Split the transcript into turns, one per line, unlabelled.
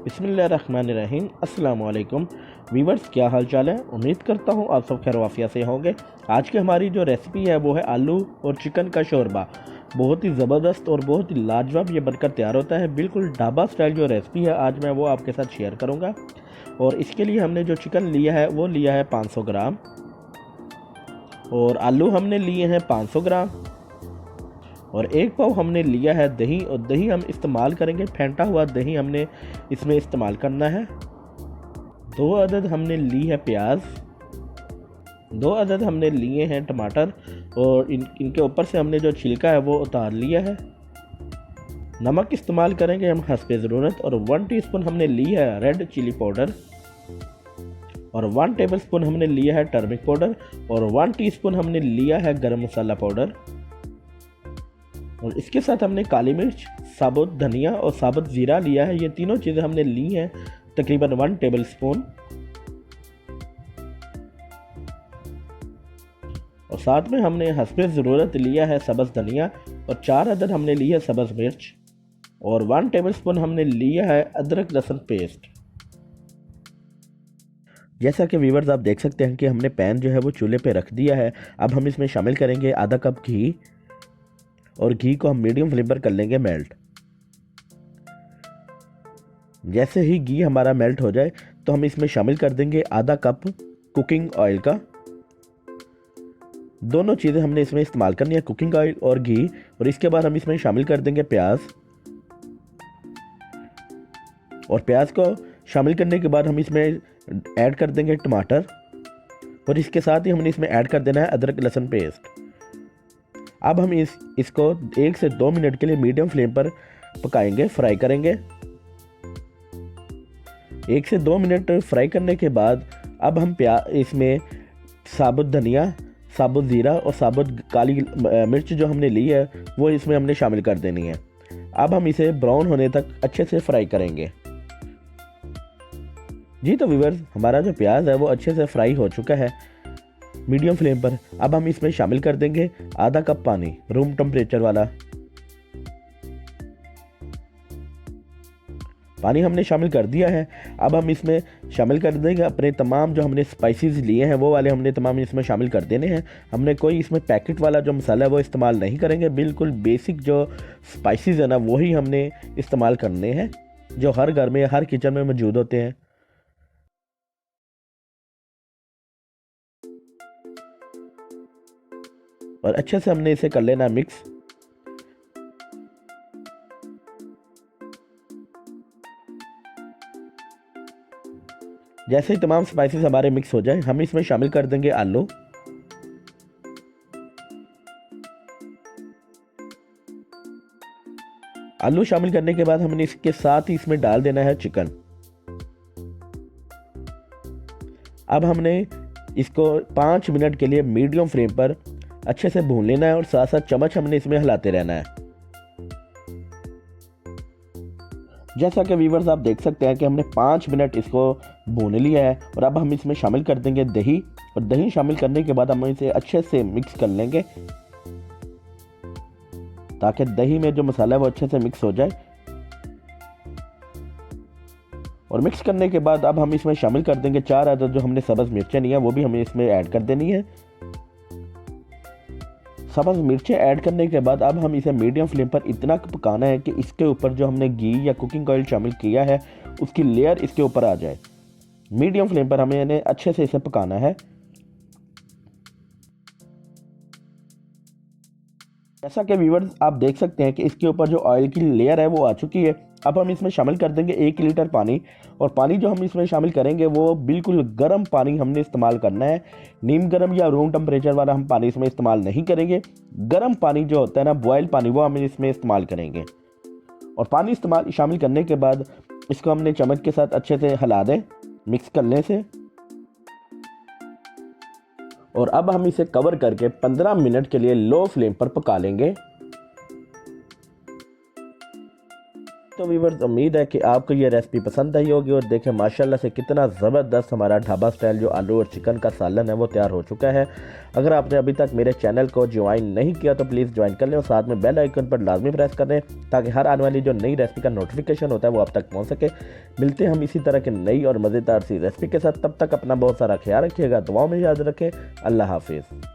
बिस्मिल्लाहिर्रहमानिर्रहीम। अस्सलाम वालेकुम वीवर्स, क्या हाल चाल है। उम्मीद करता हूँ आप सब खैर वाफिया से होंगे। आज की हमारी जो रेसिपी है वो है आलू और चिकन का शोरबा। बहुत ही ज़बरदस्त और बहुत ही लाजवाब ये बनकर तैयार होता है। बिल्कुल ढाबा स्टाइल जो रेसिपी है आज मैं वो आपके साथ शेयर करूँगा। और इसके लिए हमने जो चिकन लिया है वो लिया है 500 ग्राम, और आलू हमने लिए हैं 500 ग्राम, और एक पाव हमने लिया है दही। और दही हम इस्तेमाल करेंगे फेंटा हुआ दही हमने इसमें इस्तेमाल करना है। 2 अदद हमने ली है प्याज, 2 अदद हमने लिए हैं टमाटर, और इनके ऊपर से हमने जो छिलका है वो उतार लिया है। नमक इस्तेमाल करेंगे हम हस्बे ज़रूरत, और 1 टीस्पून हमने ली है रेड चिली पाउडर, और 1 टेबलस्पून हमने लिया है टर्मरिक पाउडर, और 1 टीस्पून हमने लिया है गरम मसाला पाउडर। और इसके साथ हमने काली मिर्च, साबुत धनिया और साबुत ज़ीरा लिया है। ये तीनों चीज़ें हमने ली हैं तकरीबन 1 टेबलस्पून। और साथ में हमने हस्बे ज़रूरत लिया है सब्ज़ धनिया, और 4 अदद हमने ली है सब्ज़ मिर्च, और 1 टेबलस्पून हमने लिया है अदरक लहसुन पेस्ट। जैसा कि व्यूअर्स आप देख सकते हैं कि हमने पैन जो है वो चूल्हे पे रख दिया है। अब हम इसमें शामिल करेंगे आधा कप घी, और घी को हम मीडियम फ्लेम पर कर लेंगे मेल्ट। जैसे ही घी हमारा मेल्ट हो जाए तो हम इसमें शामिल कर देंगे आधा कप कुकिंग ऑयल का। दोनों चीज़ें हमने इसमें इस्तेमाल करनी है, कुकिंग ऑयल और घी। और इसके बाद हम इसमें शामिल कर देंगे प्याज, और प्याज को शामिल करने के बाद हम इसमें ऐड कर देंगे टमाटर, और इसके साथ ही हमने इसमें ऐड कर देना है अदरक लहसुन पेस्ट। अब हम इसको 1 से 2 मिनट के लिए मीडियम फ्लेम पर पकाएंगे, फ्राई करेंगे। 1 से 2 मिनट फ्राई करने के बाद अब हम इसमें साबुत धनिया, साबुत ज़ीरा और साबुत काली मिर्च जो हमने ली है वो इसमें हमने शामिल कर देनी है। अब हम इसे ब्राउन होने तक अच्छे से फ्राई करेंगे। जी तो व्यूअर्स, हमारा जो प्याज है वो अच्छे से फ्राई हो चुका है मीडियम फ्लेम पर। अब हम इसमें शामिल कर देंगे आधा कप पानी, रूम टेम्परेचर वाला पानी हमने शामिल कर दिया है। अब हम इसमें शामिल कर देंगे अपने तमाम जो हमने स्पाइसेस लिए हैं वो वाले हमने तमाम इसमें शामिल कर देने हैं। हमने कोई इसमें पैकेट वाला जो मसाला है वो इस्तेमाल नहीं करेंगे। बिल्कुल बेसिक जो स्पाइसेस है ना वही हमने इस्तेमाल करने हैं जो हर घर में हर किचन में मौजूद होते हैं। और अच्छे से हमने इसे कर लेना मिक्स। जैसे ही तमाम स्पाइसेस हमारे मिक्स हो जाए हम इसमें शामिल कर देंगे आलू, आलू शामिल करने के बाद हमने इसके साथ ही इसमें डाल देना है चिकन। अब हमने इसको 5 मिनट के लिए मीडियम फ्लेम पर अच्छे से भून लेना है, और साथ साथ चम्मच हमने इसमें हिलाते रहना है। जैसा कि व्यूअर्स आप देख सकते हैं कि हमने 5 मिनट इसको भून लिया है। और अब हम इसमें शामिल कर देंगे दही, और दही शामिल करने के बाद हम इसे अच्छे से मिक्स कर लेंगे ताकि दही में जो मसाला है वो अच्छे से मिक्स हो जाए। और मिक्स करने के बाद अब हम इसमें शामिल कर देंगे 4 अदद जो हमने सब्ज़ मिर्चें ली हैं वो भी हमें इसमें ऐड कर देनी है। सब्ज़ मिर्चें ऐड करने के बाद अब हम इसे मीडियम फ्लेम पर इतना पकाना है कि इसके ऊपर जो हमने घी या कुकिंग ऑयल शामिल किया है उसकी लेयर इसके ऊपर आ जाए। मीडियम फ्लेम पर हमें इन्हें अच्छे से इसे पकाना है। जैसा कि व्यूअर्स आप देख सकते हैं कि इसके ऊपर जो ऑयल की लेयर है वो आ चुकी है। अब हम इसमें शामिल कर देंगे 1 लीटर पानी, और पानी जो हम इसमें शामिल करेंगे वो बिल्कुल गर्म पानी हमने इस्तेमाल करना है। नीम गर्म या रूम टेम्परेचर वाला हम पानी इसमें इस्तेमाल नहीं करेंगे। गर्म पानी जो होता है ना, बॉयल पानी, वो हम इसमें इस्तेमाल करेंगे। और पानी इस्तेमाल शामिल करने के बाद इसको हमने चम्मच के साथ अच्छे से हिला दें मिक्स करने से। और अब हम इसे कवर करके 15 मिनट के लिए लो फ्लेम पर पका लेंगे। तो तो व्यूअर्स उम्मीद है कि आपको ये रेसिपी पसंद आई होगी। और देखें माशाल्लाह से कितना ज़बरदस्त हमारा ढाबा स्टाइल जो आलू और चिकन का सालन है वो तैयार हो चुका है। अगर आपने अभी तक मेरे चैनल को ज्वाइन नहीं किया तो प्लीज़ ज्वाइन कर लें और साथ में बेल आइकन पर लाजमी प्रेस कर दें ताकि हर आने वाली जो नई रेसिपी का नोटिफिकेशन होता है वो आप तक पहुँच सके। मिलते हैं हम इसी तरह की नई और मज़ेदार सी रेसिपी के साथ। तब तक अपना बहुत सारा ख्याल रखिएगा, दुआओं में याद रखें। अल्लाह हाफिज़।